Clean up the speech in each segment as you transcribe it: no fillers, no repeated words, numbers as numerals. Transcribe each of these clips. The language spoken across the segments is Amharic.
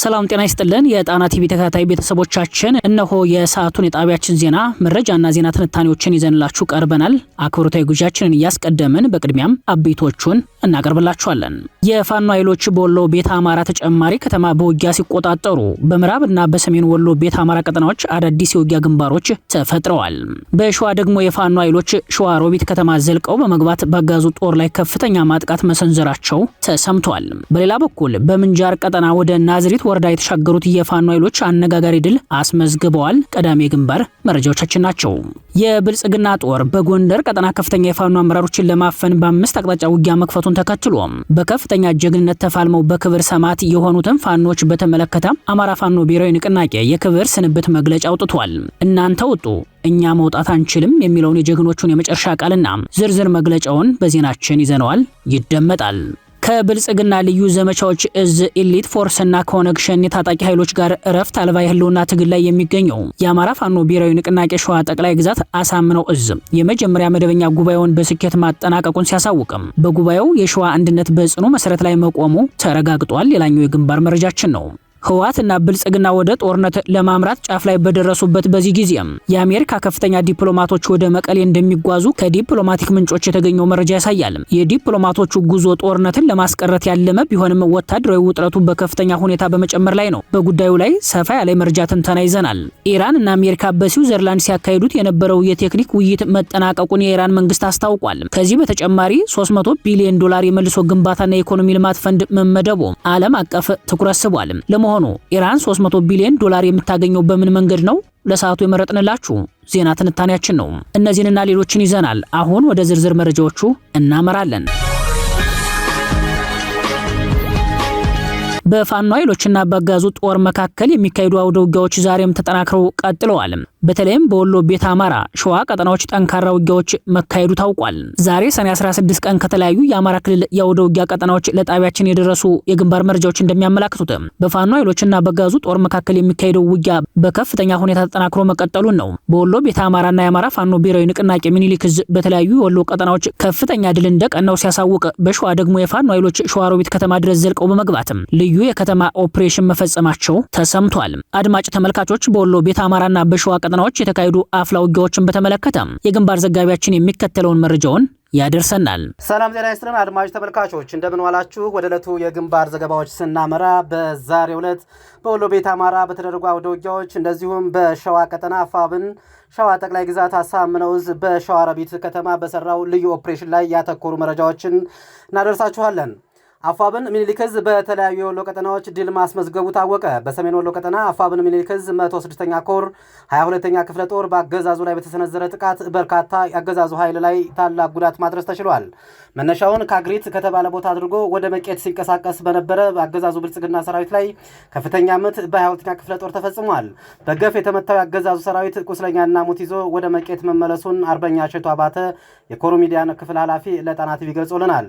ሰላም ጤና ይስጥልን የጣና ቲቪ ተከታታይ ቤተሰቦቻችን እነሆ የሰዓቱን የጣቢያችን ዜና መረጃና ዜና ትንታኔዎችን ይዘንላችሁ ቀርበናል። አክብሮታዊ ጉዟችንን እያስቀደምን በቅድሚያም አቤቶቹን እናቀርብላችኋለን። የፋኖ ኃይሎች በወሎ ቤተ አማራ ተጨማሪ ከተማ በውጊያ ሲቆጣጠሩ በምዕራብና በሰሜን ወሎ ቤተ አማራ ቀጠናዎች አዳዲስ የውጊያ ግንባሮች ተፈጥረዋል። በሸዋ ደግሞ የፋኖ ኃይሎች ሸዋ ሮቢት ከተማ ዘልቀው በመግባት በአገዛዙ ጦር ላይ ከፍተኛ ማጥቃት መሰንዘራቸው ተሰምቷል። በሌላ በኩል በምንጃር ቀጠና ወደ ናዝሪት ወረዳ የተሻገሩት የፋኖ ኃይሎች አነጋጋሪ ድል አስመዝግበዋል። ቀዳሚ ግንባር መረጃዎቻችን ናቸው። የብልጽግና ጦር በጎንደር ቀጠና ከፍተኛ የፋኖ አመራሮችን ለማፈን በአምስት አቅጣጫ ውጊያ መክፈቱን ተከትሎ በከፍተኛ ጀግንነት ተፋልመው በክብር ሰማዕት የሆኑትን ፋኖች በተመለከተ አማራ ፋኖ ብሔራዊ ንቅናቄ የክብር ስንብት መግለጫ አውጥቷል። እናንተ ውጡ እኛ መውጣት አንችልም የሚለውን የጀግኖቹን የመጨረሻ ቃልና ዝርዝር መግለጫውን በዜናችን ይዘነዋል፣ ይደመጣል። ከብልጽግና ልዩ ዘመቻዎች እዝ ኤሊት ፎርስና ከኦነግ ሸኔ ታጣቂ ኃይሎች ጋር እረፍት አልባ የህልውና ትግል ላይ የሚገኘው የአማራ ፋኖ ብሔራዊ ንቅናቄ ሸዋ ጠቅላይ ግዛት አሳምነው እዝ የመጀመሪያ መደበኛ ጉባኤውን በስኬት ማጠናቀቁን ሲያሳውቅም በጉባኤው የሸዋ አንድነት በጽኑ መሰረት ላይ መቆሙ ተረጋግጧል። ሌላኛው የግንባር መረጃችን ነው። ህወሓትና ብልጽግና ወደ ጦርነት ለማምራት ጫፍ ላይ በደረሱበት በዚህ ጊዜ የአሜሪካ ከፍተኛ ዲፕሎማቶች ወደ መቀሌ እንደሚጓዙ ከዲፕሎማቲክ ምንጮች የተገኘው መረጃ ያሳያል። የዲፕሎማቶቹ ጉዞ ጦርነትን ለማስቀረት ያለመ ቢሆንም ወታደራዊ ውጥረቱ በከፍተኛ ሁኔታ በመጨመር ላይ ነው። በጉዳዩ ላይ ሰፋ ያለ መረጃ ትንተና ይዘናል። ኢራን እና አሜሪካ በስዊዘርላንድ ሲያካሂዱት የነበረው የቴክኒክ ውይይት መጠናቀቁን የኢራን መንግስት አስታውቋል። ከዚህ በተጨማሪ $300 ቢሊዮን የመልሶ ግንባታና የኢኮኖሚ ልማት ፈንድ መመደቡ ዓለም አቀፍ ትኩረት ስቧል። ሆኖ ኢራን $300 ቢሊዮን የምታገኘው በምን መንገድ ነው? ለሰዓቱ የመረጥንላችሁ ዜና ትንታኔያችን ነው። እነዚህንና ሌሎችን ይዘናል። አሁን ወደ ዝርዝር መረጃዎቹ እናመራለን። በፋኖ ኃይሎችና በአገዛዙ ጦር መካከል የሚካሄዱ አውደ ውጊያዎች ዛሬም ተጠናክረው ቀጥለዋል። በተለይም በወሎ ቤተ አማራ ሸዋ ቀጠናዎች ጠንካራ ውጊያዎች መካሄዱ ታውቋል። ዛሬ ሰኔ 16 ቀን ከተለያዩ የአማራ ክልል የአውደ ውጊያ ቀጠናዎች ለጣቢያችን የደረሱ የግንባር መረጃዎች እንደሚያመላክቱት በፋኖ ኃይሎችና በአገዛዙ ጦር መካከል የሚካሄደው ውጊያ በከፍተኛ ሁኔታ ተጠናክሮ መቀጠሉን ነው። በወሎ ቤተ አማራና የአማራ ፋኖ ብሔራዊ ንቅናቄ ሚኒሊክ ዕዝ በተለያዩ የወሎ ቀጠናዎች ከፍተኛ ድል እንደቀናው ሲያሳውቅ፣ በሸዋ ደግሞ የፋኖ ኃይሎች ሸዋ ሮቢት ከተማ ድረስ ዘልቀው በመግባትም ልዩ የከተማ ኦፕሬሽን መፈጸማቸው ተሰምቷል። አድማጭ ተመልካቾች በወሎ ቤተ አማራና በሸዋ ቀጠናዎች የተካሄዱ አፍላ ውጊያዎችን በተመለከተ የግንባር ዘጋቢያችን የሚከተለውን መረጃውን ያደርሰናል። ሰላም ጤና ይስጥልን አድማጭ ተመልካቾች እንደምን ዋላችሁ። ወደ ዕለቱ የግንባር ዘገባዎች ስናመራ በዛሬው ዕለት በወሎ ቤተ አማራ በተደረጉ አውደ ውጊያዎች እንደዚሁም በሸዋ ቀጠና አፋብን ሸዋ ጠቅላይ ግዛት አሳምነው ዕዝ በሸዋ ሮቢት ከተማ በሰራው ልዩ ኦፕሬሽን ላይ ያተኮሩ መረጃዎችን እናደርሳችኋለን። አፋብን ሚኒሊክ ዕዝ በተለያዩ የወሎ ቀጠናዎች ድል ማስመዝገቡ ታወቀ። በሰሜን ወሎ ቀጠና አፋብን ሚኒሊክ ዕዝ 106ኛ ኮር 22ኛ ክፍለ ጦር በአገዛዙ ላይ በተሰነዘረ ጥቃት በርካታ የአገዛዙ ኃይል ላይ ታላቅ ጉዳት ማድረስ ተችሏል። መነሻውን ካግሪት ከተባለ ቦታ አድርጎ ወደ መቄት ሲንቀሳቀስ በነበረ በአገዛዙ ብልጽግና ሰራዊት ላይ ከፍተኛ ምት በ22ኛ ክፍለ ጦር ተፈጽሟል። በገፍ የተመታው የአገዛዙ ሰራዊት ቁስለኛና ሙት ይዞ ወደ መቄት መመለሱን አርበኛ ሸቱ አባተ የኮሩ ሚዲያ ክፍል ኃላፊ ለጣና ቲቪ ገልጾልናል።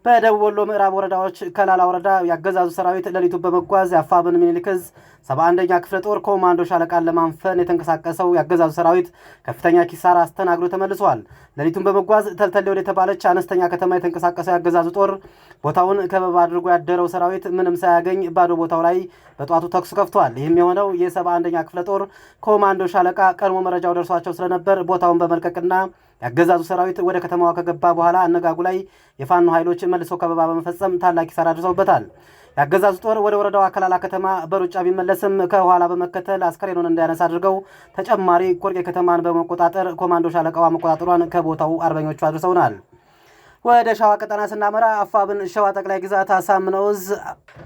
በደቡብ ወሎ ምዕራብ ወረዳዎች ከላላ ወረዳ ያገዛዙ ሰራዊት ለሊቱ በመጓዝ የአፋብን ሚኒሊክ ዕዝ 71ኛ ክፍለ ጦር ኮማንዶ ሻለቃን ለማንፈን የተንቀሳቀሰው ያገዛዙ ሰራዊት ከፍተኛ ኪሳራ አስተናግዶ ተመልሷል። ለሊቱን በመጓዝ ተልተሌ ወደ ተባለች አነስተኛ ከተማ የተንቀሳቀሰው ያገዛዙ ጦር ቦታውን ከበባ አድርጎ ያደረው ሰራዊት ምንም ሳያገኝ ባዶ ቦታው ላይ በጧቱ ተኩስ ከፍቷል። ይህም የሆነው የ71ኛ ክፍለ ጦር ኮማንዶ ሻለቃ ቀድሞ መረጃው ደርሷቸው ስለነበር ቦታውን በመልቀቅና ያገዛዙ ሰራዊት ወደ ከተማዋ ከገባ በኋላ አነጋጉ ላይ የፋኖ ኃይሎች መልሶ ከበባ በመፈጸም ታላቅ ኪሳራ አድርሰውበታል። ያገዛዙ ጦር ወደ ወረዳው አከላላ ከተማ በሩጫ ቢመለስም ከኋላ በመከተል አስከሬኑን እንዳያነሳ አድርገው ተጨማሪ ቆርቄ ከተማን በመቆጣጠር ኮማንዶ ሻለቃዋ መቆጣጠሯን ከቦታው አርበኞቹ አድርሰውናል። ወደ ሸዋ ቀጠና ስናመራ አፋብን ሸዋ ጠቅላይ ግዛት አሳምነው ዕዝ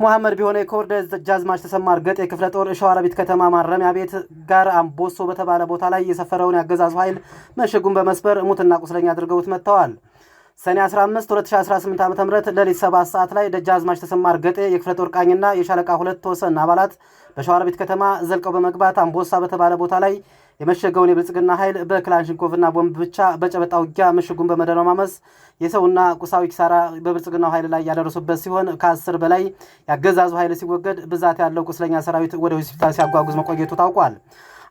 መሐመድ ቢሆነ ኮር ደጃዝማች ተሰማ እርገጤ የክፍለ ጦር ሸዋ ሮቢት ከተማ ማረሚያ ቤት ጋር አምቦሶ በተባለ ቦታ ላይ የሰፈረውን ያገዛዙ ኃይል ምሽጉን በመስበር ሙትና ቁስለኛ አድርገውት መጥተዋል። ሰኔ 15 2018 ዓ.ም ለሊት 7 ሰዓት ላይ ደጃዝማች ተሰማ እርገጤ የክፍለ ጦር ቃኝና የሻለቃ 2 ተወሰን አባላት በሸዋ ሮቢት ከተማ ዘልቀው በመግባት አምቦሳ በተባለ ቦታ ላይ የመሸገውን የብልጽግና ኃይል በክላሽንኮቭና ቦምብ ብቻ በጨበጣ ውጊያ ምሽጉን በመደረማመስ የሰውና ቁሳዊ ኪሳራ በብልጽግናው ኃይል ላይ ያደረሱበት ሲሆን ከ10 በላይ ያገዛዙ ኃይል ሲወገድ ብዛት ያለው ቁስለኛ ሰራዊት ወደ ሆስፒታል ሲያጓጉዝ መቆየቱ ታውቋል።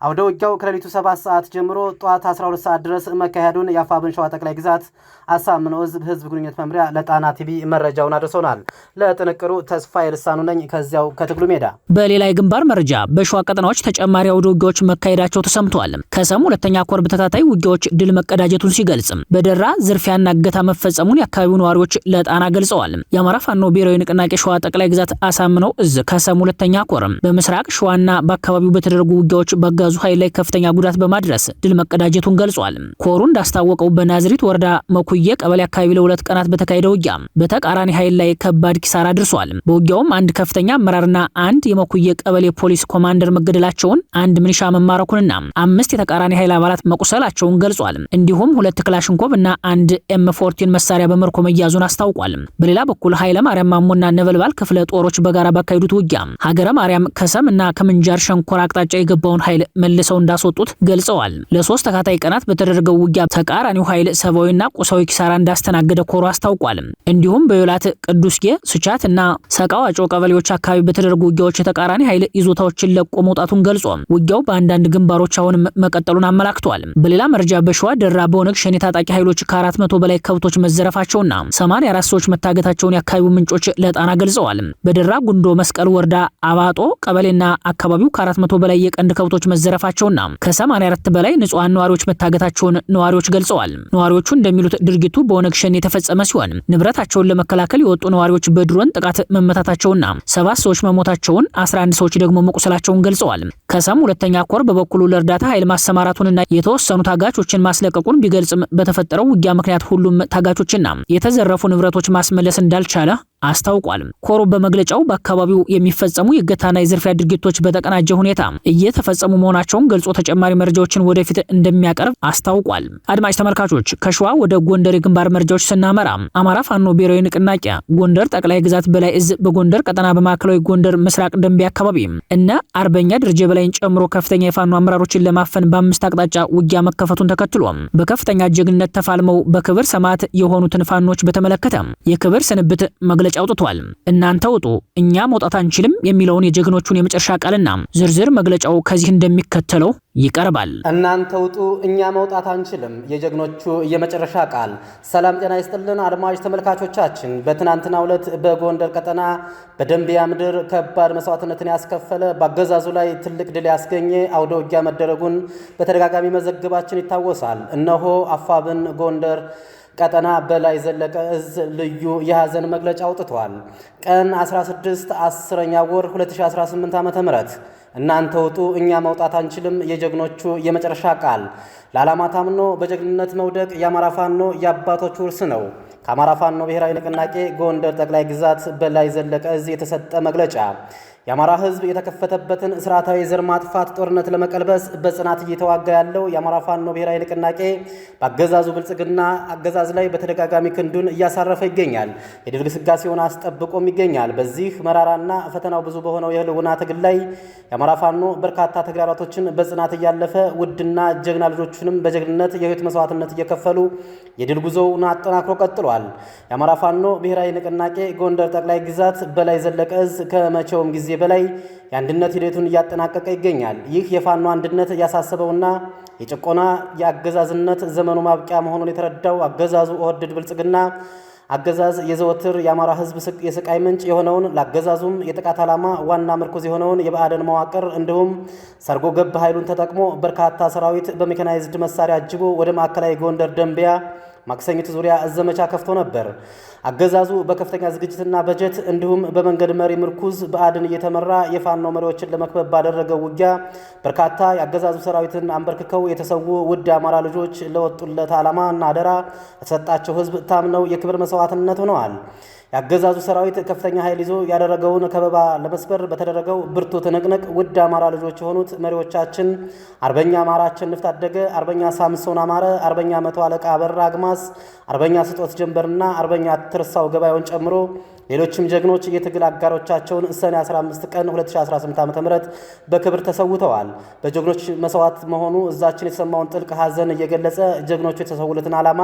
አውደ ውጊያው ከሌሊቱ 7 ሰዓት ጀምሮ ጧት 12 ሰዓት ድረስ መካሄዱን የአፋብን ሸዋ ጠቅላይ ግዛት አሳምነው ህዝብ ግንኙነት መምሪያ ለጣና ቲቪ መረጃውን አድርሶናል። ለጥንቅሩ ተስፋዬ ልሳኑ ነኝ ከዚያው ከትግሉ ሜዳ። በሌላ የግንባር መረጃ በሸዋ ቀጠናዎች ተጨማሪ አውደ ውጊያዎች መካሄዳቸው ተሰምቷል። ከሰሙ ሁለተኛ ኮር በተከታታይ ውጊያዎች ድል መቀዳጀቱን ሲገልጽ በደራ ዝርፊያና እገታ መፈጸሙን የአካባቢው ነዋሪዎች ለጣና ገልጸዋል። የአማራ ፋኖ ብሔራዊ ንቅናቄ ሸዋ ጠቅላይ ግዛት አሳምነው ከሰሙ ሁለተኛ ኮር በምስራቅ ሸዋና በአካባቢው በተደረጉ ውጊያዎች በአገዛዙ ኃይል ላይ ከፍተኛ ጉዳት በማድረስ ድል መቀዳጀቱን ገልጿል። ኮሩ እንዳስታወቀው በናዝሪት ወረዳ መኩዬ ቀበሌ አካባቢ ለሁለት ቀናት በተካሄደ ውጊያ በተቃራኒ ኃይል ላይ ከባድ ኪሳራ አድርሷል። በውጊያውም አንድ ከፍተኛ አመራርና አንድ የመኩዬ ቀበሌ ፖሊስ ኮማንደር መገደላቸውን፣ አንድ ምንሻ መማረኩንና 5 የተቃራኒ ኃይል አባላት መቁሰላቸውን ገልጿል። እንዲሁም 2 ክላሽንኮቭ እና አንድ M14 መሳሪያ በመርኮ መያዙን አስታውቋል። በሌላ በኩል ኃይለ ማርያም ማሞና ነበልባል ክፍለ ጦሮች በጋራ ባካሄዱት ውጊያ ሀገረ ማርያም ከሰም እና ከምንጃር ሸንኮራ አቅጣጫ የገባውን ኃይል መልሰው እንዳስወጡት ገልጸዋል። ለ3 ተከታታይ ቀናት በተደረገው ውጊያ ተቃራኒው ኃይል ሰብአዊና ቁሳዊ ኪሳራ እንዳስተናገደ ኮሩ አስታውቋል። እንዲሁም በዮላት ቅዱስጌ፣ ስቻት እና ሰቃዋጮ ቀበሌዎች አካባቢ በተደረጉ ውጊያዎች የተቃራኒ ኃይል ይዞታዎችን ለቆ መውጣቱን ገልጾ ውጊያው በአንዳንድ ግንባሮች አሁን መቀጠሉን አመላክቷል። በሌላ መረጃ በሸዋ ደራ በኦነግ ሸኔ ታጣቂ ኃይሎች ከ400 በላይ ከብቶች መዘረፋቸውና 84 ሰዎች መታገታቸውን የአካባቢው ምንጮች ለጣና ገልጸዋል። በደራ ጉንዶ መስቀል ወረዳ አባጦ ቀበሌና አካባቢው ከ400 በላይ የቀንድ ከብቶች መዘረፋቸውና ከ84 በላይ ንጹሃን ነዋሪዎች መታገታቸውን ነዋሪዎች ገልጸዋል። ነዋሪዎቹ እንደሚሉት ድርጊቱ በኦነግ ሸኔ የተፈጸመ ሲሆን ንብረታቸውን ለመከላከል የወጡ ነዋሪዎች በድሮን ጥቃት መመታታቸውና 7 ሰዎች መሞታቸውን 11 ሰዎች ደግሞ መቁሰላቸውን ገልጸዋል። ከሰም ሁለተኛ ኮር በበኩሉ ለእርዳታ ኃይል ማሰማራቱንና የተወሰኑ ታጋቾችን ማስለቀቁን ቢገልጽም በተፈጠረው ውጊያ ምክንያት ሁሉም ታጋቾችና የተዘረፉ ንብረቶች ማስመለስ እንዳልቻለ አስታውቋል። ኮሩ በመግለጫው በአካባቢው የሚፈጸሙ የእገታና የዝርፊያ ድርጊቶች በተቀናጀ ሁኔታ እየተፈጸሙ መሆናቸውን ገልጾ ተጨማሪ መረጃዎችን ወደፊት እንደሚያቀርብ አስታውቋል። አድማጭ ተመልካቾች ከሸዋ ወደ ጎንደር የግንባር መረጃዎች ስናመራ አማራ ፋኖ ብሔራዊ ንቅናቄ ጎንደር ጠቅላይ ግዛት በላይ እዝ በጎንደር ቀጠና በማዕከላዊ ጎንደር ምስራቅ ደንቢያ አካባቢ እነ አርበኛ ድርጄ በላይን ጨምሮ ከፍተኛ የፋኖ አመራሮችን ለማፈን በ5 አቅጣጫ ውጊያ መከፈቱን ተከትሎ በከፍተኛ ጀግንነት ተፋልመው በክብር ሰማዕት የሆኑትን ፋኖች በተመለከተ የክብር ስንብት መግለጫ አውጥቷል። እናንተ ውጡ እኛ መውጣት አንችልም የሚለውን የጀግኖቹን የመጨረሻ ቃልና ዝርዝር መግለጫው ከዚህ እንደሚከተለው ይቀርባል። እናንተ ውጡ እኛ መውጣት አንችልም የጀግኖቹ የመጨረሻ ቃል። ሰላም ጤና ይስጥልን አድማጭ ተመልካቾቻችን፣ በትናንትናው ዕለት በጎንደር ቀጠና በደንቢያ ምድር ከባድ መስዋዕትነትን ያስከፈለ በአገዛዙ ላይ ትልቅ ድል ያስገኘ አውደ ውጊያ መደረጉን በተደጋጋሚ መዘገባችን ይታወሳል። እነሆ አፋብን ጎንደር ቀጠና በላይ ዘለቀ እዝ ልዩ የሐዘን መግለጫ አውጥቷል። ቀን 16 10ኛ ወር 2018 ዓ.ም እናንተ ውጡ እኛ መውጣት አንችልም የጀግኖቹ የመጨረሻ ቃል። ለዓላማ ታምኖ በጀግንነት መውደቅ የአማራ ፋኖ የአባቶች ውርስ ነው። ከአማራ ፋኖ ብሔራዊ ንቅናቄ ጎንደር ጠቅላይ ግዛት በላይ ዘለቀ እዝ የተሰጠ መግለጫ የአማራ ሕዝብ የተከፈተበትን ስርዓታዊ ዘር ማጥፋት ጦርነት ለመቀልበስ በጽናት እየተዋጋ ያለው የአማራ ፋኖ ብሔራዊ ንቅናቄ በአገዛዙ ብልጽግና አገዛዝ ላይ በተደጋጋሚ ክንዱን እያሳረፈ ይገኛል። የድል ግስጋሴውን አስጠብቆም ይገኛል። በዚህ መራራና ፈተናው ብዙ በሆነው የህልውና ትግል ላይ የአማራ ፋኖ በርካታ ተግዳሮቶችን በጽናት እያለፈ ውድና ጀግና ልጆቹንም በጀግንነት የህይወት መስዋዕትነት እየከፈሉ የድል ጉዞውን አጠናክሮ ቀጥሏል። የአማራ ፋኖ ብሔራዊ ንቅናቄ ጎንደር ጠቅላይ ግዛት በላይ ዘለቀ እዝ ከመቼውም ጊዜ በላይ የአንድነት ሂደቱን እያጠናቀቀ ይገኛል። ይህ የፋኖ አንድነት ያሳሰበውና የጭቆና የአገዛዝነት ዘመኑ ማብቂያ መሆኑን የተረዳው አገዛዙ ኦህዴድ ብልጽግና አገዛዝ የዘወትር የአማራ ህዝብ የስቃይ ምንጭ የሆነውን ለአገዛዙም የጥቃት ዓላማ ዋና ምርኩዝ የሆነውን የብአዴን መዋቅር እንዲሁም ሰርጎ ገብ ኃይሉን ተጠቅሞ በርካታ ሰራዊት በሜካናይዝድ መሳሪያ አጅቦ ወደ ማዕከላዊ ጎንደር ደንቢያ ማክሰኝት ዙሪያ ዘመቻ ከፍቶ ነበር። አገዛዙ በከፍተኛ ዝግጅትና በጀት እንዲሁም በመንገድ መሪ ምርኩዝ ብአዴን እየተመራ የፋኖ መሪዎችን ለመክበብ ባደረገው ውጊያ በርካታ የአገዛዙ ሰራዊትን አንበርክከው የተሰዉ ውድ አማራ ልጆች ለወጡለት ዓላማና አደራ ለተሰጣቸው ህዝብ ታምነው የክብር መስዋዕትነት ሆነዋል። የአገዛዙ ሰራዊት ከፍተኛ ኃይል ይዞ ያደረገውን ከበባ ለመስበር በተደረገው ብርቱ ትንቅንቅ ውድ አማራ ልጆች የሆኑት መሪዎቻችን አርበኛ አማራችን ንፍታደገ፣ አርበኛ ሳምሶን አማረ፣ አርበኛ መቶ አለቃ አበራ አግማስ፣ አርበኛ ስጦት ጀንበርና አርበኛ ትርሳው ገባዩን ጨምሮ ሌሎችም ጀግኖች የትግል አጋሮቻቸውን ሰኔ 15 ቀን 2018 ዓ.ም በክብር ተሰውተዋል። በጀግኖች መስዋዕት መሆኑ እዛችን የተሰማውን ጥልቅ ሐዘን እየገለጸ ጀግኖቹ የተሰውለትን ዓላማ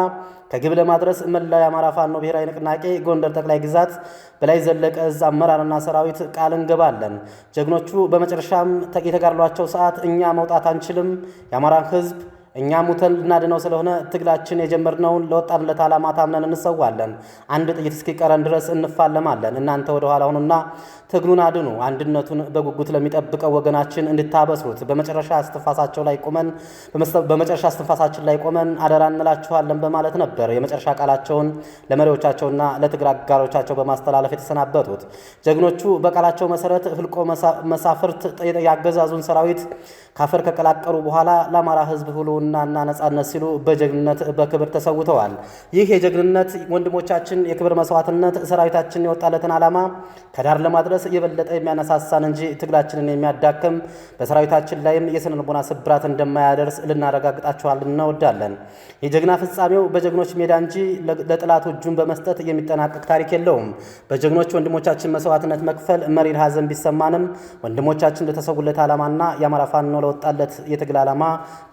ከግብ ለማድረስ መላው የአማራ ፋኖ ብሔራዊ ንቅናቄ ጎንደር ጠቅላይ ግዛት በላይ ዘለቀ እዝ አመራርና ሰራዊት ቃል እንገባለን። ጀግኖቹ በመጨረሻም የተጋድሏቸው ሰዓት እኛ መውጣት አንችልም፣ የአማራን ህዝብ እኛ ሙተን ልናድነው ስለሆነ ትግላችን የጀመርነውን ለወጣንለት ዓላማ ታምነን እንሰዋለን። አንድ ጥይት እስኪቀረን ድረስ እንፋለማለን። እናንተ ወደ ኋላ ሆኑና ትግሉን አድኑ። አንድነቱን በጉጉት ለሚጠብቀው ወገናችን እንድታበስሩት በመጨረሻ እስትንፋሳችን ላይ ቆመን አደራ እንላችኋለን በማለት ነበር የመጨረሻ ቃላቸውን ለመሪዎቻቸውና ለትግል አጋሮቻቸው በማስተላለፍ የተሰናበቱት። ጀግኖቹ በቃላቸው መሰረት ህልቆ መሳፍርት ያገዛዙን ሰራዊት ካፈር ከቀላቀሉ በኋላ ለአማራ ህዝብ ሁሉናና ነጻነት ሲሉ በጀግንነት በክብር ተሰውተዋል። ይህ የጀግንነት ወንድሞቻችን የክብር መስዋዕትነት ሰራዊታችን የወጣለትን ዓላማ ከዳር ለማድረስ የበለጠ የሚያነሳሳን እንጂ ትግላችንን የሚያዳክም በሰራዊታችን ላይም የስነ ልቦና ስብራት እንደማያደርስ ልናረጋግጣችኋለን እንወዳለን። የጀግና ፍጻሜው በጀግኖች ሜዳ እንጂ ለጥላቱ እጁን በመስጠት የሚጠናቀቅ ታሪክ የለውም። በጀግኖች ወንድሞቻችን መስዋዕትነት መክፈል መሪር ሐዘን ቢሰማንም ወንድሞቻችን ለተሰውለት ዓላማና የአማራ ፋኖ ለወጣለት የትግል ዓላማ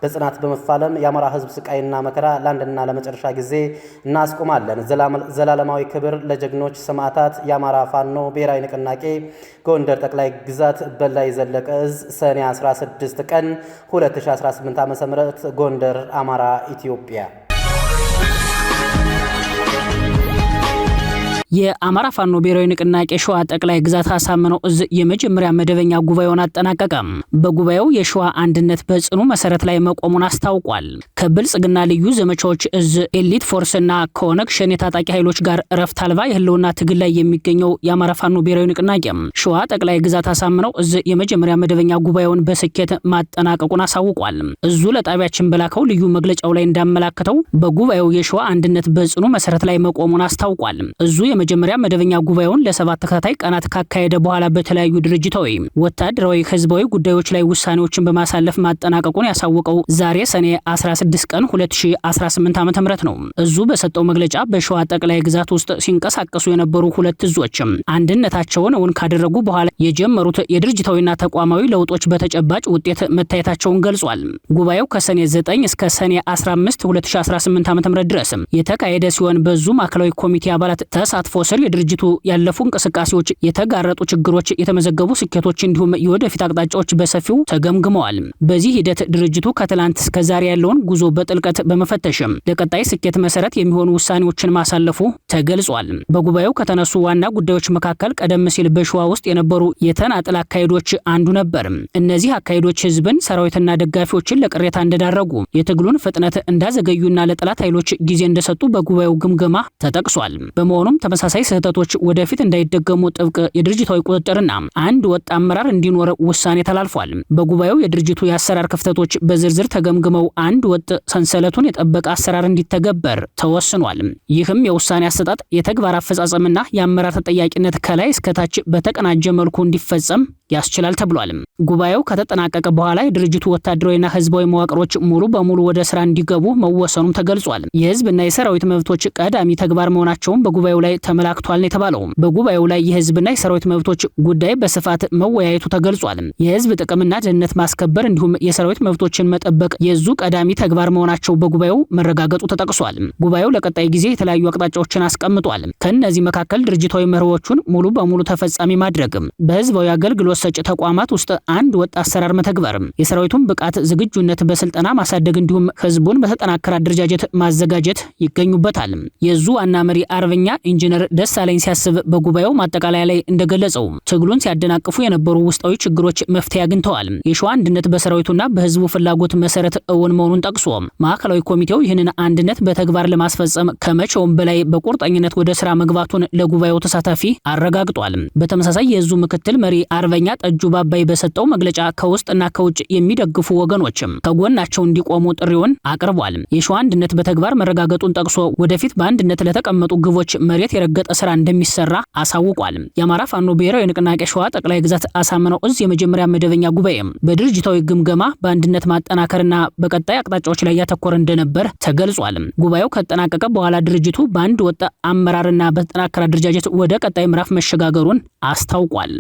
በጽናት በመፋለም የአማራ ህዝብ ስቃይና መከራ ለአንድና ለመጨረሻ ጊዜ እናስቆማለን። ዘላለማዊ ክብር ለጀግኖች ሰማዕታት። የአማራ ፋኖ ብሔራዊ ንቅናቄ ጎንደር ጠቅላይ ግዛት በላይ ዘለቀ እዝ ሰኔ 16 ቀን 2018 ዓ.ም ጎንደር አማራ ኢትዮጵያ። የአማራ ፋኖ ብሔራዊ ንቅናቄ ሸዋ ጠቅላይ ግዛት አሳምነው እዝ የመጀመሪያ መደበኛ ጉባኤውን አጠናቀቀ። በጉባኤው የሸዋ አንድነት በጽኑ መሰረት ላይ መቆሙን አስታውቋል። ከብልጽግና ልዩ ዘመቻዎች እዝ ኤሊት ፎርስና ከኦነግ ሸኔ ታጣቂ ኃይሎች ጋር እረፍት አልባ የህልውና ትግል ላይ የሚገኘው የአማራ ፋኖ ብሔራዊ ንቅናቄ ሸዋ ጠቅላይ ግዛት አሳምነው እዝ የመጀመሪያ መደበኛ ጉባኤውን በስኬት ማጠናቀቁን አሳውቋል። እዙ ለጣቢያችን በላከው ልዩ መግለጫው ላይ እንዳመላከተው በጉባኤው የሸዋ አንድነት በጽኑ መሰረት ላይ መቆሙን አስታውቋል። እዙ የመጀመሪያ መደበኛ ጉባኤውን ለ7 ተከታታይ ቀናት ካካሄደ በኋላ በተለያዩ ድርጅታዊ፣ ወታደራዊ፣ ህዝባዊ ጉዳዮች ላይ ውሳኔዎችን በማሳለፍ ማጠናቀቁን ያሳወቀው ዛሬ ሰኔ 16 ቀን 2018 ዓ.ም ነው። እዙ በሰጠው መግለጫ በሸዋ ጠቅላይ ግዛት ውስጥ ሲንቀሳቀሱ የነበሩ ሁለት እዞች አንድነታቸውን እውን ካደረጉ በኋላ የጀመሩት የድርጅታዊና ተቋማዊ ለውጦች በተጨባጭ ውጤት መታየታቸውን ገልጿል። ጉባኤው ከሰኔ 9 እስከ ሰኔ 15 2018 ዓ.ም ድረስ የተካሄደ ሲሆን በዙ ማዕከላዊ ኮሚቴ አባላት ተሳትፎ ስር የድርጅቱ ያለፉ እንቅስቃሴዎች፣ የተጋረጡ ችግሮች፣ የተመዘገቡ ስኬቶች እንዲሁም የወደፊት አቅጣጫዎች በሰፊው ተገምግመዋል። በዚህ ሂደት ድርጅቱ ከትላንት እስከ ዛሬ ያለውን ጉዞ በጥልቀት በመፈተሽም ለቀጣይ ስኬት መሰረት የሚሆኑ ውሳኔዎችን ማሳለፉ ተገልጿል። በጉባኤው ከተነሱ ዋና ጉዳዮች መካከል ቀደም ሲል በሸዋ ውስጥ የነበሩ የተናጥል አካሄዶች አንዱ ነበር። እነዚህ አካሄዶች ህዝብን፣ ሰራዊትና ደጋፊዎችን ለቅሬታ እንደዳረጉ፣ የትግሉን ፍጥነት እንዳዘገዩና ለጠላት ኃይሎች ጊዜ እንደሰጡ በጉባኤው ግምገማ ተጠቅሷል። በመሆኑም ተመሳሳይ ስህተቶች ወደፊት እንዳይደገሙ ጥብቅ የድርጅታዊ ቁጥጥርና አንድ ወጥ አመራር እንዲኖር ውሳኔ ተላልፏል። በጉባኤው የድርጅቱ የአሰራር ክፍተቶች በዝርዝር ተገምግመው አንድ ወጥ ሰንሰለቱን የጠበቀ አሰራር እንዲተገበር ተወስኗል። ይህም የውሳኔ አሰጣጥ፣ የተግባር አፈጻጸምና የአመራር ተጠያቂነት ከላይ እስከታች በተቀናጀ መልኩ እንዲፈጸም ያስችላል ተብሏል። ጉባኤው ከተጠናቀቀ በኋላ የድርጅቱ ወታደራዊና ህዝባዊ መዋቅሮች ሙሉ በሙሉ ወደ ስራ እንዲገቡ መወሰኑም ተገልጿል። የህዝብና የሰራዊት መብቶች ቀዳሚ ተግባር መሆናቸውን በጉባኤው ላይ ተመላክቷል የተባለው በጉባኤው ላይ የህዝብና የሰራዊት መብቶች ጉዳይ በስፋት መወያየቱ ተገልጿል። የህዝብ ጥቅምና ደህንነት ማስከበር እንዲሁም የሰራዊት መብቶችን መጠበቅ የዙ ቀዳሚ ተግባር መሆናቸው በጉባኤው መረጋገጡ ተጠቅሷል። ጉባኤው ለቀጣይ ጊዜ የተለያዩ አቅጣጫዎችን አስቀምጧል። ከነዚህ መካከል ድርጅታዊ መርሆቹን ሙሉ በሙሉ ተፈጻሚ ማድረግ፣ በህዝባዊ አገልግሎት ሰጪ ተቋማት ውስጥ አንድ ወጥ አሰራር መተግበር፣ የሰራዊቱን ብቃት ዝግጁነት በስልጠና ማሳደግ እንዲሁም ህዝቡን በተጠናከረ አደረጃጀት ማዘጋጀት ይገኙበታል። የዙ ዋና መሪ አርበኛ ኢንጂነር ደሳለኝ ሲያስብ በጉባኤው ማጠቃለያ ላይ እንደገለጸው ትግሉን ሲያደናቅፉ የነበሩ ውስጣዊ ችግሮች መፍትሄ አግኝተዋል። የሸዋ አንድነት በሰራዊቱና በህዝቡ ፍላጎት መሰረት እውን መሆኑን ጠቅሶ ማዕከላዊ ኮሚቴው ይህንን አንድነት በተግባር ለማስፈጸም ከመቼውም በላይ በቁርጠኝነት ወደ ስራ መግባቱን ለጉባኤው ተሳታፊ አረጋግጧል። በተመሳሳይ የዙ ምክትል መሪ አርበኛ ጠጁ ባባይ በሰጠው መግለጫ ከውስጥና ከውጭ የሚደግፉ ወገኖችም ከጎናቸው እንዲቆሙ ጥሪውን አቅርቧል። የሸዋ አንድነት በተግባር መረጋገጡን ጠቅሶ ወደፊት በአንድነት ለተቀመጡ ግቦች መሬት የረገጠ ስራ እንደሚሰራ አሳውቋል። የአማራ ፋኖ ብሔራዊ ንቅናቄ ሸዋ ጠቅላይ ግዛት አሳምነው እዝ የመጀመሪያ መደበኛ ጉባኤ በድርጅታዊ ግምገማ በአንድነት ማጠናከርና በቀጣይ አቅጣጫዎች ላይ ያተኮረ እንደነበር ተገልጿል። ጉባኤው ከተጠናቀቀ በኋላ ድርጅቱ በአንድ ወጥ አመራርና በተጠናከረ አደረጃጀት ወደ ቀጣይ ምዕራፍ መሸጋገሩን አስታውቋል።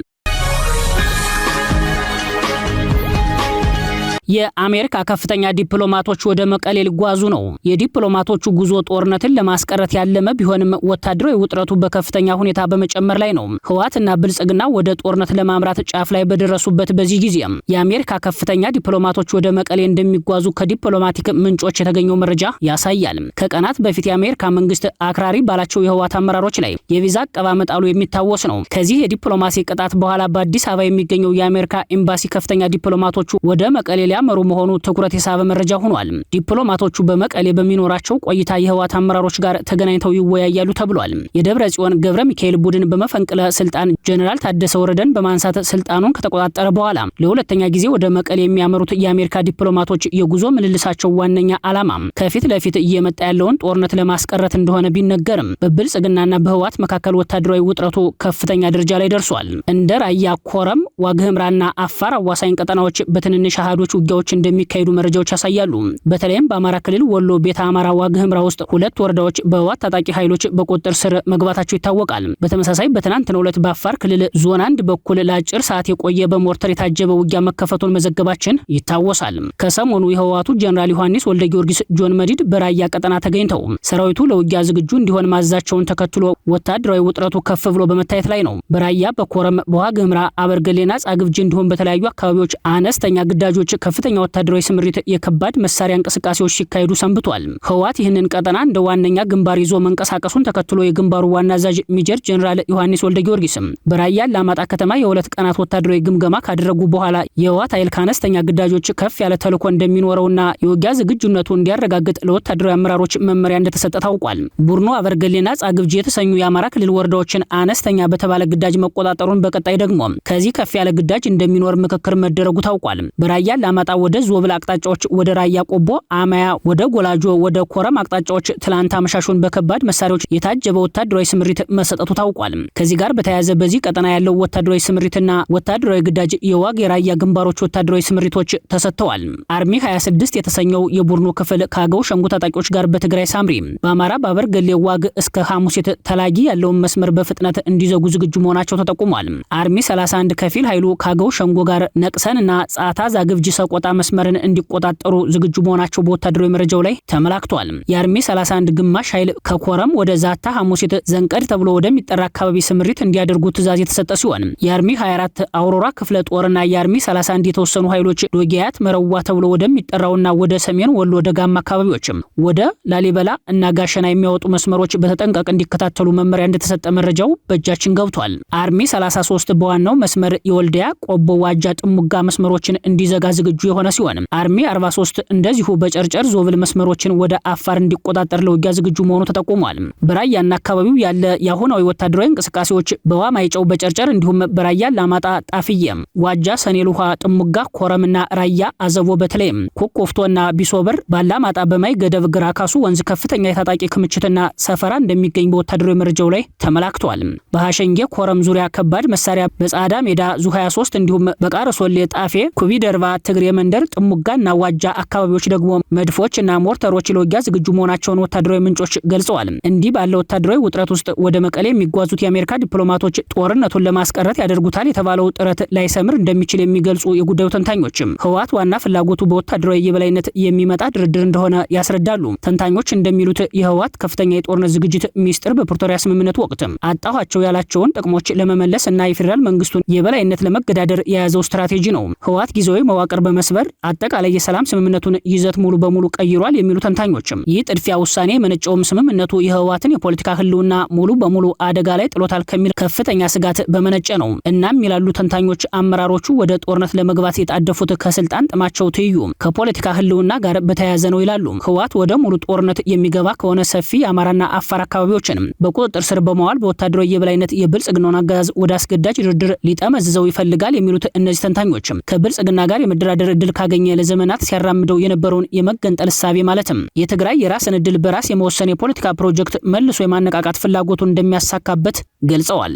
የአሜሪካ ከፍተኛ ዲፕሎማቶች ወደ መቀሌ ሊጓዙ ነው። የዲፕሎማቶቹ ጉዞ ጦርነትን ለማስቀረት ያለመ ቢሆንም ወታደራዊ ውጥረቱ በከፍተኛ ሁኔታ በመጨመር ላይ ነው። ህወሓትና ብልጽግና ወደ ጦርነት ለማምራት ጫፍ ላይ በደረሱበት በዚህ ጊዜ የአሜሪካ ከፍተኛ ዲፕሎማቶች ወደ መቀሌ እንደሚጓዙ ከዲፕሎማቲክ ምንጮች የተገኘው መረጃ ያሳያል። ከቀናት በፊት የአሜሪካ መንግስት አክራሪ ባላቸው የህወሓት አመራሮች ላይ የቪዛ አቀባ መጣሉ የሚታወስ ነው። ከዚህ የዲፕሎማሲ ቅጣት በኋላ በአዲስ አበባ የሚገኘው የአሜሪካ ኤምባሲ ከፍተኛ ዲፕሎማቶቹ ወደ መቀሌ ሊያመሩ መሆኑ ትኩረት የሳበ መረጃ ሆኗል። ዲፕሎማቶቹ በመቀሌ በሚኖራቸው ቆይታ የህወሓት አመራሮች ጋር ተገናኝተው ይወያያሉ ተብሏል። የደብረ ጽዮን ገብረ ሚካኤል ቡድን በመፈንቅለ ስልጣን ጀነራል ታደሰ ወረደን በማንሳት ስልጣኑን ከተቆጣጠረ በኋላ ለሁለተኛ ጊዜ ወደ መቀሌ የሚያመሩት የአሜሪካ ዲፕሎማቶች የጉዞ ምልልሳቸው ዋነኛ ዓላማ ከፊት ለፊት እየመጣ ያለውን ጦርነት ለማስቀረት እንደሆነ ቢነገርም በብልጽግናና በህወሓት መካከል ወታደራዊ ውጥረቱ ከፍተኛ ደረጃ ላይ ደርሷል። እንደ ራያ፣ ኮረም፣ ዋግኽምራና አፋር አዋሳኝ ቀጠናዎች በትንንሽ አሃዶች ውጊያዎች እንደሚካሄዱ መረጃዎች ያሳያሉ። በተለይም በአማራ ክልል ወሎ ቤተ አማራ ዋግኽምራ ውስጥ 2 ወረዳዎች በህወሓት ታጣቂ ኃይሎች በቁጥጥር ስር መግባታቸው ይታወቃል። በተመሳሳይ በትናንትናው ዕለት በአፋር ክልል ዞን 1 በኩል ለአጭር ሰዓት የቆየ በሞርተር የታጀበ ውጊያ መከፈቱን መዘገባችን ይታወሳል። ከሰሞኑ የህወሓቱ ጀነራል ዮሐንስ ወልደ ጊዮርጊስ ጆን መዲድ በራያ ቀጠና ተገኝተው ሰራዊቱ ለውጊያ ዝግጁ እንዲሆን ማዛቸውን ተከትሎ ወታደራዊ ውጥረቱ ከፍ ብሎ በመታየት ላይ ነው። በራያ፣ በኮረም፣ በዋግኽምራ፣ አበርገሌና ጻግብጂ እንዲሁም በተለያዩ አካባቢዎች አነስተኛ ግዳጆች፣ ከፍተኛ ወታደራዊ ስምሪት፣ የከባድ መሳሪያ እንቅስቃሴዎች ሲካሄዱ ሰንብቷል። ህወሓት ይህንን ቀጠና እንደ ዋነኛ ግንባር ይዞ መንቀሳቀሱን ተከትሎ የግንባሩ ዋና አዛዥ ሜጀር ጀነራል ዮሐንስ ወልደ ጊዮርጊስም በራያ ላማጣ ከተማ የ2 ቀናት ወታደራዊ ግምገማ ካደረጉ በኋላ የህወሓት ኃይል ከአነስተኛ ግዳጆች ከፍ ያለ ተልዕኮ እንደሚኖረውና የውጊያ ዝግጁነቱ እንዲያረጋግጥ ለወታደራዊ አመራሮች መመሪያ እንደተሰጠ ታውቋል። ቡድኑ አበርገሌና ጻግብጂ የተሰኙ የአማራ ክልል ወረዳዎችን አነስተኛ በተባለ ግዳጅ መቆጣጠሩን፣ በቀጣይ ደግሞ ከዚህ ከፍ ያለ ግዳጅ እንደሚኖር ምክክር መደረጉ ታውቋል። በራያ ላማጣ ወደ ዞብል አቅጣጫዎች፣ ወደ ራያ ቆቦ፣ አማያ፣ ወደ ጎላጆ፣ ወደ ኮረም አቅጣጫዎች ትላንት አመሻሹን በከባድ መሳሪያዎች የታጀበ ወታደራዊ ስምሪት መሰጠቱ ታውቋል። ከዚህ ጋር በተያያዘ በዚህ ቀጠና ያለው ወታደራዊ ስምሪትና ወታደራዊ ግዳጅ የዋግ የራያ ግንባሮች ወታደራዊ ስምሪቶች ተሰጥተዋል። አርሚ 26 የተሰኘው የቡድኑ ክፍል ከአገው ሸንጎ ታጣቂዎች ጋር በትግራይ ሳምሪ፣ በአማራ ባበርገሌ ዋግ እስከ ሐሙሴት ተላጊ ያለውን መስመር በፍጥነት እንዲዘጉ ዝግጁ መሆናቸው ተጠቁሟል። አርሚ 31 ከፊል ኃይሉ ከአገው ሸንጎ ጋር ነቅሰንና ጻታ ዛግብጂ ሰቆጣ መስመርን እንዲቆጣጠሩ ዝግጁ መሆናቸው በወታደራዊ መረጃው ላይ ተመላክቷል። የአርሚ 31 ግማሽ ኃይል ከኮረም ወደ ዛታ ሐሙሴት ዘንቀድ ተብሎ ወደሚጠራ አካባቢ ስምሪት እንዲያደርጉ ትዕዛዝ የተሰጠ ሲሆን የአርሚ 24 አውሮራ ክፍለ ጦርና የአርሚ 31 የተወሰኑ ኃይሎች ዶጊያት መረዋ ተብሎ ወደሚጠራውና ወደ ሰሜን ወሎ ደጋማ አካባቢዎችም ወደ ላሊበላ እና ጋሸና የሚያወጡ መስመሮች በተጠንቀቅ እንዲከታተሉ መመሪያ እንደተሰጠ መረጃው በእጃችን ገብቷል። አርሚ 33 በዋናው መስመር የወልዲያ ቆቦ፣ ዋጃ፣ ጥሙጋ መስመሮችን እንዲዘጋ ዝግጁ የሆነ ሲሆን አርሚ 43 እንደዚሁ በጨርጨር ዞብል መስመሮችን ወደ አፋር እንዲቆጣጠር ለውጊያ ዝግጁ መሆኑ ተጠቁሟል። በራያና አካባቢው ያለ የአሁናዊ ወታደራዊ እንቅስቃሴዎች በዋማይጨው፣ በጨርጨር እንዲሁም በራያ ላማጣ፣ ጣፍዬ፣ ዋጃ፣ ሰኔል ውሃ፣ ጥሙጋ፣ ኮረምና ራያ አዘቦ በተለይም ኮኮፍቶና ቢሶበር፣ ባላማጣ፣ በማይ ገደብ፣ ግራ ካሱ ወንዝ ከፍተኛ የታጣቂ ክምችትና ሰፈራ እንደሚገኝ በወታደራዊ መረጃው ላይ ተመላክቷል። በሐሸንጌ ኮረም ዙሪያ ከባድ መሳሪያ፣ በጻዳ ሜዳ ዙ 23 እንዲሁም በቃረሶሌ፣ ጣፌ፣ ኩቢ ደርባ፣ ትግሬ መንደር፣ ጥሙጋና ዋጃ አካባቢዎች ደግሞ መድፎችና ሞርተሮች ለውጊያ ዝግጁ መሆናቸውን ወታደራዊ ምንጮች ገልጸዋል። እንዲህ ባለ ወታደራዊ ውጥረት ውስጥ ወደ መቀሌ የሚጓዙት የአሜሪካ ዲፕሎማቶች ጦርነቱን ለማስቀረት ያደርጉታል የተባለው ጥረት ላይሰምር እንደሚችል የሚገልጹ የጉዳዩ ተንታኞችም ህወሓት ዋና ፍላጎቱ በወታደራዊ የበላይነት የሚመጣ ድርድር እንደሆነ ያስረዳሉ። ተንታኞች እንደሚሉት የህወሓት ከፍተኛ የጦርነት ዝግጅት ሚስጥር በፕሪቶሪያ ስምምነት ወቅት አጣኋቸው ያላቸውን ጥቅሞች ለመመለስ እና የፌዴራል መንግስቱን የበላይነት ለመገዳደር የያዘው ስትራቴጂ ነው። ህወሓት ጊዜያዊ መዋቅር በመስበር አጠቃላይ የሰላም ስምምነቱን ይዘት ሙሉ በሙሉ ቀይሯል የሚሉ ተንታኞችም ይህ ጥድፊያ ውሳኔ የመነጨውም ስምምነቱ የህወሓትን የፖለቲካ ህልውና ሙሉ በሙሉ አደጋ ላይ ጥሎታል ከሚል ከፍተኛ ስጋት በመነጨ ነው። እናም ይላሉ ተንታኞች አመራሮቹ ወደ ጦርነት ለመግባት የጣደፉት ከስልጣን ጥማቸው ትይዩ ከፖለቲካ ህልውና ጋር በተያያዘ ነው ይላሉ። ህወሓት ወደ ሙሉ ጦርነት የሚገባ ከሆነ ሰፊ የአማራና አፋር አካባቢዎችን በቁጥጥር ስር በመዋል በወታደራዊ የበላይነት የብልጽግናውን አገዛዝ ወደ አስገዳጅ ድርድር ሊጠመዝዘው ይፈልጋል የሚሉት እነዚህ ተንታኞችም ከብልጽግና ጋር የመደራደር እድል ካገኘ ለዘመናት ሲያራምደው የነበረውን የመገንጠል እሳቤ ማለትም የትግራይ የራስን እድል በራስ የመወሰን የፖለቲካ ፕሮጀክት መልሶ የማነቃቃት ፍላጎቱን እንደሚያሳካበት ገልጸዋል።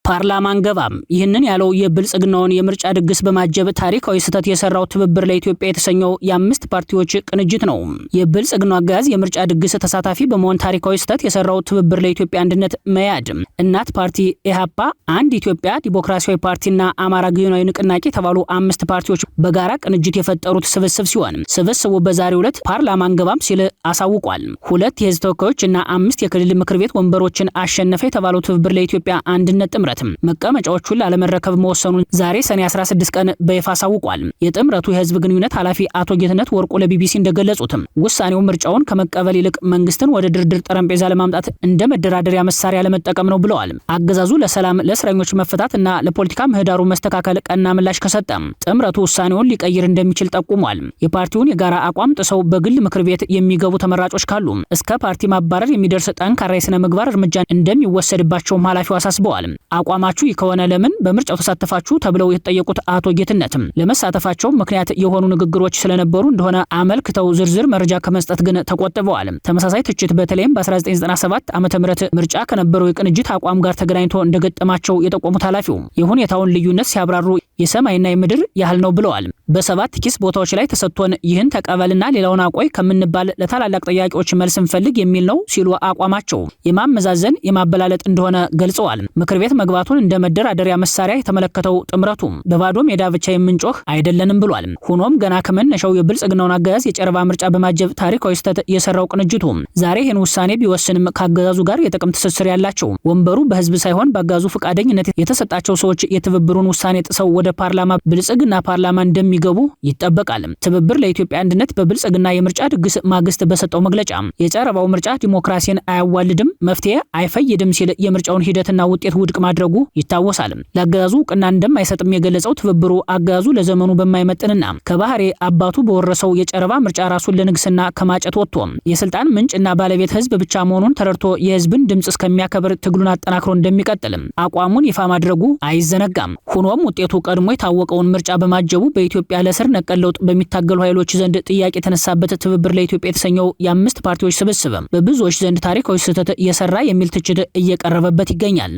ፓርላማ አንገባም። ይህንን ያለው የብልጽግናውን የምርጫ ድግስ በማጀብ ታሪካዊ ስህተት የሰራው ትብብር ለኢትዮጵያ የተሰኘው የ5 ፓርቲዎች ቅንጅት ነው። የብልጽግናው አገዛዝ የምርጫ ድግስ ተሳታፊ በመሆን ታሪካዊ ስህተት የሰራው ትብብር ለኢትዮጵያ አንድነት መያድ፣ እናት ፓርቲ፣ ኢህአፓ፣ አንድ ኢትዮጵያ ዲሞክራሲያዊ ፓርቲና አማራ ጊዮናዊ ንቅናቄ የተባሉ 5 ፓርቲዎች በጋራ ቅንጅት የፈጠሩት ስብስብ ሲሆን ስብስቡ በዛሬው ዕለት ፓርላማ አንገባም ሲል አሳውቋል። 2 የህዝብ ተወካዮች እና 5 የክልል ምክር ቤት ወንበሮችን አሸነፈ የተባለው ትብብር ለኢትዮጵያ አንድነት ጥምረት መቀመጫዎቹን ላለመረከብ መወሰኑን ዛሬ ሰኔ 16 ቀን በይፋ አሳውቋል። የጥምረቱ የህዝብ ግንኙነት ኃላፊ አቶ ጌትነት ወርቁ ለቢቢሲ እንደገለጹት ውሳኔው ምርጫውን ከመቀበል ይልቅ መንግስትን ወደ ድርድር ጠረጴዛ ለማምጣት እንደ መደራደሪያ መሳሪያ ለመጠቀም ነው ብለዋል። አገዛዙ ለሰላም፣ ለእስረኞች መፈታት እና ለፖለቲካ ምህዳሩ መስተካከል ቀና ምላሽ ከሰጠ ጥምረቱ ውሳኔውን ሊቀይር እንደሚችል ጠቁሟል። የፓርቲውን የጋራ አቋም ጥሰው በግል ምክር ቤት የሚገቡ ተመራጮች ካሉ እስከ ፓርቲ ማባረር የሚደርስ ጠንካራ የሥነ ምግባር እርምጃ እንደሚወሰድባቸውም ኃላፊው አሳስበዋል። አቋማችሁ ከሆነ ለምን በምርጫው ተሳተፋችሁ ተብለው የተጠየቁት አቶ ጌትነትም ለመሳተፋቸው ምክንያት የሆኑ ንግግሮች ስለነበሩ እንደሆነ አመልክተው ዝርዝር መረጃ ከመስጠት ግን ተቆጥበዋል። ተመሳሳይ ትችት በተለይም በ1997 ዓመተ ምህረት ምርጫ ከነበረው የቅንጅት አቋም ጋር ተገናኝቶ እንደገጠማቸው የጠቆሙት ኃላፊው የሁኔታውን ልዩነት ሲያብራሩ የሰማይና የምድር ያህል ነው ብለዋል። በ7 ኪስ ቦታዎች ላይ ተሰጥቶን ይህን ተቀበልና ሌላውን አቆይ ከምንባል ለታላላቅ ጥያቄዎች መልስ እንፈልግ የሚል ነው ሲሉ አቋማቸው የማመዛዘን የማበላለጥ እንደሆነ ገልጸዋል። ምክር ቤት መግባቱን እንደ መደራደሪያ መሳሪያ የተመለከተው ጥምረቱ በባዶ ሜዳ ብቻ የምንጮህ አይደለንም ብሏል። ሆኖም ገና ከመነሻው የብልጽግናውን አገዛዝ የጨረባ ምርጫ በማጀብ ታሪካዊ ስህተት የሰራው ቅንጅቱ ዛሬ ይህን ውሳኔ ቢወስንም ከአገዛዙ ጋር የጥቅም ትስስር ያላቸው ወንበሩ በህዝብ ሳይሆን በአገዛዙ ፈቃደኝነት የተሰጣቸው ሰዎች የትብብሩን ውሳኔ ጥሰው ወደ ፓርላማ ብልጽግና ፓርላማ እንደሚገቡ ይጠበቃል። ትብብር ለኢትዮጵያ አንድነት በብልጽግና የምርጫ ድግስ ማግስት በሰጠው መግለጫ የጨረባው ምርጫ ዲሞክራሲን አያዋልድም፣ መፍትሄ አይፈይድም ሲል የምርጫውን ሂደትና ውጤት ውድቅ ማድረጉ ይታወሳል። ለአገዛዙ እውቅና እንደማይሰጥም የገለጸው ትብብሩ አገዛዙ ለዘመኑ በማይመጥንና ከባህሬ አባቱ በወረሰው የጨረባ ምርጫ ራሱን ለንግስና ከማጨት ወጥቶ የስልጣን ምንጭና ባለቤት ህዝብ ብቻ መሆኑን ተረድቶ የህዝብን ድምጽ እስከሚያከብር ትግሉን አጠናክሮ እንደሚቀጥል አቋሙን ይፋ ማድረጉ አይዘነጋም። ሆኖም ውጤቱ ቀድሞ የታወቀውን ምርጫ በማጀቡ በኢትዮጵያ ለስር ነቀል ለውጥ በሚታገሉ ኃይሎች ዘንድ ጥያቄ የተነሳበት ትብብር ለኢትዮጵያ የተሰኘው የ5 ፓርቲዎች ስብስብ በብዙዎች ዘንድ ታሪካዊ ስህተት የሰራ የሚል ትችት እየቀረበበት ይገኛል።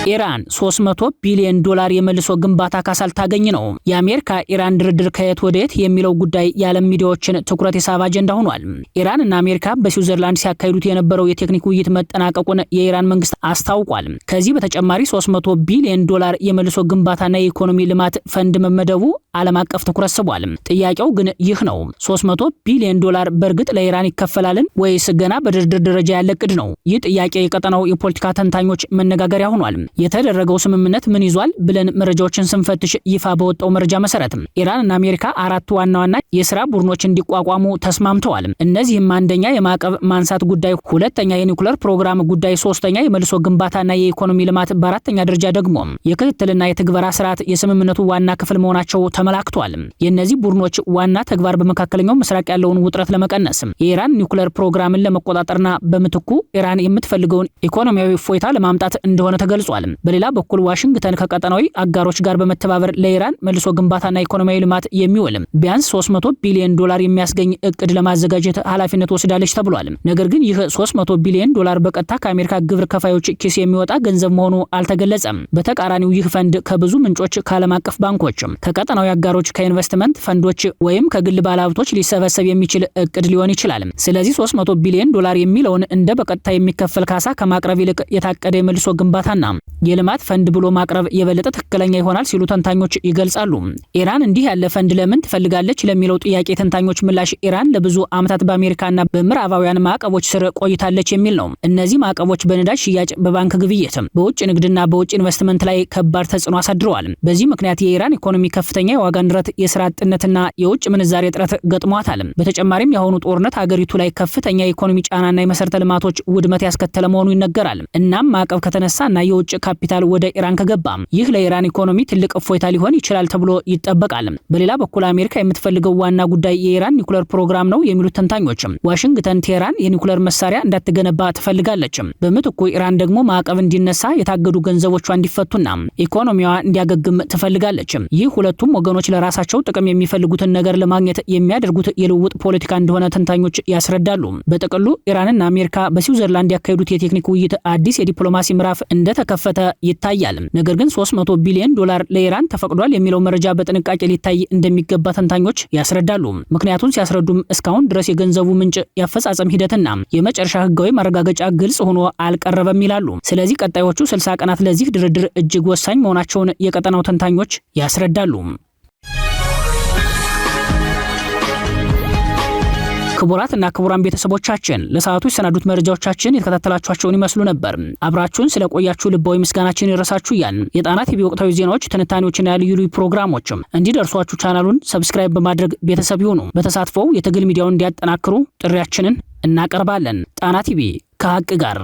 ኢራን $300 ቢሊዮን የመልሶ ግንባታ ካሳ ልታገኝ ነው። የአሜሪካ ኢራን ድርድር ከየት ወደየት የሚለው ጉዳይ የዓለም ሚዲያዎችን ትኩረት የሳበ አጀንዳ ሆኗል። ኢራን እና አሜሪካ በስዊዘርላንድ ሲያካሂዱት የነበረው የቴክኒክ ውይይት መጠናቀቁን የኢራን መንግስት አስታውቋል። ከዚህ በተጨማሪ $300 ቢሊዮን የመልሶ ግንባታና የኢኮኖሚ ልማት ፈንድ መመደቡ ዓለም አቀፍ ትኩረት ስቧል። ጥያቄው ግን ይህ ነው። $300 ቢሊዮን በእርግጥ ለኢራን ይከፈላልን ወይስ ገና በድርድር ደረጃ ያለ እቅድ ነው? ይህ ጥያቄ የቀጠናው የፖለቲካ ተንታኞች መነጋገሪያ ሆኗል። የተደረገው ስምምነት ምን ይዟል ብለን መረጃዎችን ስንፈትሽ ይፋ በወጣው መረጃ መሰረት ኢራን እና አሜሪካ 4 ዋና የሥራ ቡድኖች እንዲቋቋሙ ተስማምተዋል። እነዚህም አንደኛ የማዕቀብ ማንሳት ጉዳይ፣ ሁለተኛ የኒውክሌር ፕሮግራም ጉዳይ፣ ሶስተኛ የመልሶ ግንባታና የኢኮኖሚ ልማት፣ በአራተኛ ደረጃ ደግሞ የክትትልና የትግበራ ስርዓት የስምምነቱ ዋና ክፍል መሆናቸው ተመላክቷል። የእነዚህ ቡድኖች ዋና ተግባር በመካከለኛው ምስራቅ ያለውን ውጥረት ለመቀነስ፣ የኢራን ኒውክሌር ፕሮግራምን ለመቆጣጠርና በምትኩ ኢራን የምትፈልገውን ኢኮኖሚያዊ እፎይታ ለማምጣት እንደሆነ ተገልጿል። በሌላ በኩል ዋሽንግተን ከቀጠናዊ አጋሮች ጋር በመተባበር ለኢራን መልሶ ግንባታና ኢኮኖሚያዊ ልማት የሚውል ቢያንስ $300 ቢሊዮን የሚያስገኝ እቅድ ለማዘጋጀት ኃላፊነት ወስዳለች ተብሏል። ነገር ግን ይህ $300 ቢሊዮን በቀጥታ ከአሜሪካ ግብር ከፋዮች ኪስ የሚወጣ ገንዘብ መሆኑ አልተገለጸም። በተቃራኒው ይህ ፈንድ ከብዙ ምንጮች፣ ከዓለም አቀፍ ባንኮች፣ ከቀጠናዊ አጋሮች፣ ከኢንቨስትመንት ፈንዶች ወይም ከግል ባለሀብቶች ሊሰበሰብ የሚችል እቅድ ሊሆን ይችላል። ስለዚህ $300 ቢሊዮን የሚለውን እንደ በቀጥታ የሚከፈል ካሳ ከማቅረብ ይልቅ የታቀደ የመልሶ ግንባታና የልማት ፈንድ ብሎ ማቅረብ የበለጠ ትክክለኛ ይሆናል ሲሉ ተንታኞች ይገልጻሉ። ኢራን እንዲህ ያለ ፈንድ ለምን ትፈልጋለች ለሚለው ጥያቄ ተንታኞች ምላሽ ኢራን ለብዙ ዓመታት በአሜሪካና በምዕራባውያን ማዕቀቦች ስር ቆይታለች የሚል ነው። እነዚህ ማዕቀቦች በነዳጅ ሽያጭ፣ በባንክ ግብይት፣ በውጭ ንግድና በውጭ ኢንቨስትመንት ላይ ከባድ ተጽዕኖ አሳድረዋል። በዚህ ምክንያት የኢራን ኢኮኖሚ ከፍተኛ የዋጋ ንረት፣ የስራ አጥነትና የውጭ ምንዛሬ እጥረት ገጥሟታል። በተጨማሪም የአሁኑ ጦርነት ሀገሪቱ ላይ ከፍተኛ የኢኮኖሚ ጫናና የመሰረተ ልማቶች ውድመት ያስከተለ መሆኑ ይነገራል። እናም ማዕቀብ ከተነሳና የውጭ ካፒታል ወደ ኢራን ከገባ ይህ ለኢራን ኢኮኖሚ ትልቅ እፎይታ ሊሆን ይችላል ተብሎ ይጠበቃል። በሌላ በኩል አሜሪካ የምትፈልገው ዋና ጉዳይ የኢራን ኒውክሌር ፕሮግራም ነው የሚሉት ተንታኞች ዋሽንግተን ቴህራን የኒውክሌር መሳሪያ እንዳትገነባ ትፈልጋለች። በምትኩ ኢራን ደግሞ ማዕቀብ እንዲነሳ የታገዱ ገንዘቦቿ እንዲፈቱና ኢኮኖሚዋ እንዲያገግም ትፈልጋለች። ይህ ሁለቱም ወገኖች ለራሳቸው ጥቅም የሚፈልጉትን ነገር ለማግኘት የሚያደርጉት የልውውጥ ፖለቲካ እንደሆነ ተንታኞች ያስረዳሉ። በጥቅሉ ኢራንና አሜሪካ በስዊዘርላንድ ያካሄዱት የቴክኒክ ውይይት አዲስ የዲፕሎማሲ ምዕራፍ እንደተከፈተ ይታያል። ነገር ግን $300 ቢሊዮን ለኢራን ተፈቅዷል የሚለው መረጃ በጥንቃቄ ሊታይ እንደሚገባ ተንታኞች ያስረዳሉ። ምክንያቱም ሲያስረዱም እስካሁን ድረስ የገንዘቡ ምንጭ ያፈጻጸም ሂደትና የመጨረሻ ህጋዊ ማረጋገጫ ግልጽ ሆኖ አልቀረበም ይላሉ። ስለዚህ ቀጣዮቹ 60 ቀናት ለዚህ ድርድር እጅግ ወሳኝ መሆናቸውን የቀጠናው ተንታኞች ያስረዳሉ። ክቡራትና ክቡራን ቤተሰቦቻችን ለሰዓቱ የሰናዱት መረጃዎቻችን የተከታተላችኋቸውን ይመስሉ ነበር። አብራችሁን ስለቆያችሁ ልባዊ ምስጋናችን ይድረሳችሁ እያልን የጣና ቲቪ ወቅታዊ ዜናዎች፣ ትንታኔዎችና ልዩ ልዩ ፕሮግራሞችም እንዲደርሷችሁ ቻናሉን ሰብስክራይብ በማድረግ ቤተሰብ ይሁኑ። በተሳትፎው የትግል ሚዲያውን እንዲያጠናክሩ ጥሪያችንን እናቀርባለን። ጣና ቲቪ ከሀቅ ጋር